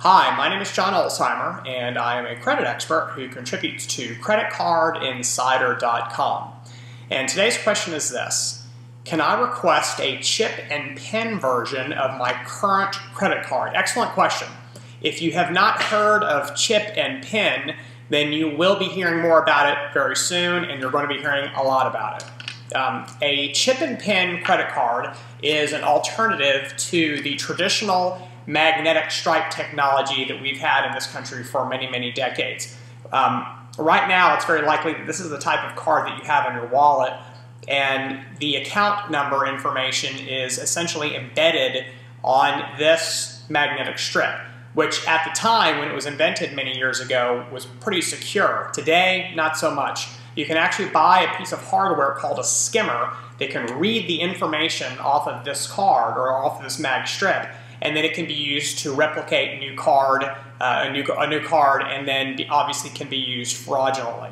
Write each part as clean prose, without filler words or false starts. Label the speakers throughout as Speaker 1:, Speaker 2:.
Speaker 1: Hi, my name is John Olsheimer, and I am a credit expert who contributes to creditcardinsider.com. And today's question is this: can I request a chip and PIN version of my current credit card? Excellent question. If you have not heard of chip and PIN, then you will be hearing more about it very soon, and you're going to be hearing a lot about it. A chip and PIN credit card is an alternative to the traditional magnetic stripe technology that we've had in this country for many, many decades. Right now, it's very likely that this is the type of card that you have in your wallet, and the account number information is essentially embedded on this magnetic strip, which at the time when it was invented many years ago was pretty secure. Today, not so much. You can actually buy a piece of hardware called a skimmer that can read the information off of this card or off of this mag strip, and then it can be used to replicate a new card, and then obviously can be used fraudulently.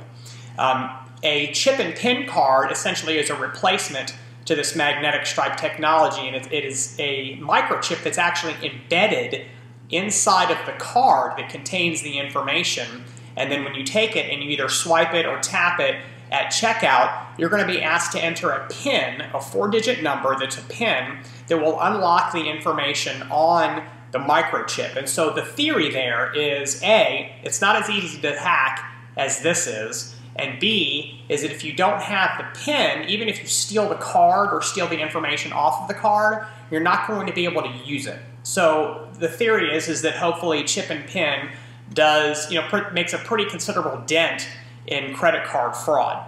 Speaker 1: A chip and PIN card essentially is a replacement to this magnetic stripe technology, and it is a microchip that's actually embedded inside of the card that contains the information. And then when you take it and you either swipe it or tap it at checkout, you're going to be asked to enter a PIN, a 4-digit number that's a PIN that will unlock the information on the microchip. And so the theory there is A, it's not as easy to hack as this is, and B, is that if you don't have the PIN, even if you steal the card or steal the information off of the card, you're not going to be able to use it. So the theory is that hopefully chip and PIN makes a pretty considerable dent in credit card fraud.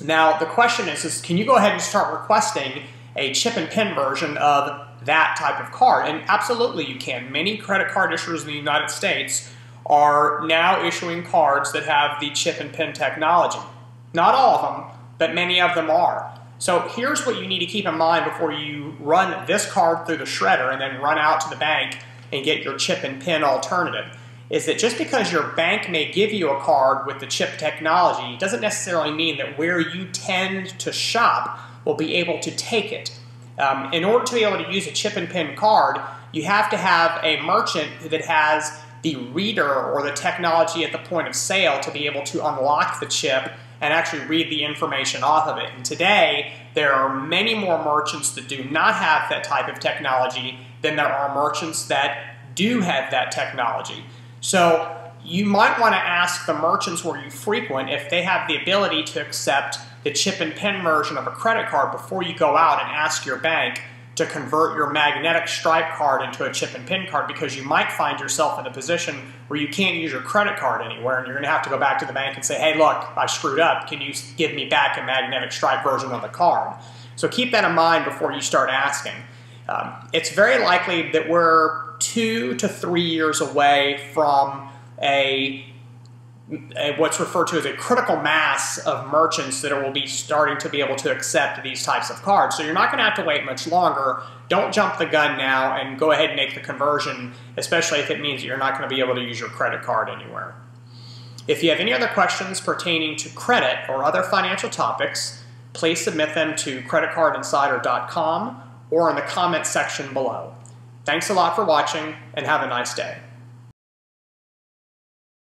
Speaker 1: Now the question is can you go ahead and start requesting a chip and PIN version of that type of card? And absolutely you can. Many credit card issuers in the United States are now issuing cards that have the chip and PIN technology. Not all of them, but many of them are. So here's what you need to keep in mind before you run this card through the shredder and then run out to the bank and get your chip and PIN alternative, is that just because your bank may give you a card with the chip technology doesn't necessarily mean that where you tend to shop will be able to take it. In order to be able to use a chip and PIN card, you have to have a merchant that has the reader or the technology at the point of sale to be able to unlock the chip and actually read the information off of it. And today, there are many more merchants that do not have that type of technology than there are merchants that do have that technology. So you might want to ask the merchants where you frequent if they have the ability to accept the chip and PIN version of a credit card before you go out and ask your bank to convert your magnetic stripe card into a chip and PIN card, because you might find yourself in a position where you can't use your credit card anywhere and you're going to have to go back to the bank and say, hey look, I screwed up, can you give me back a magnetic stripe version of the card? So keep that in mind before you start asking. It's very likely that we're 2 to 3 years away from what's referred to as a critical mass of merchants that will be starting to be able to accept these types of cards. So you're not going to have to wait much longer. Don't jump the gun now and go ahead and make the conversion, especially if it means that you're not going to be able to use your credit card anywhere. If you have any other questions pertaining to credit or other financial topics, please submit them to creditcardinsider.com or in the comments section below. Thanks a lot for watching, and have a nice day.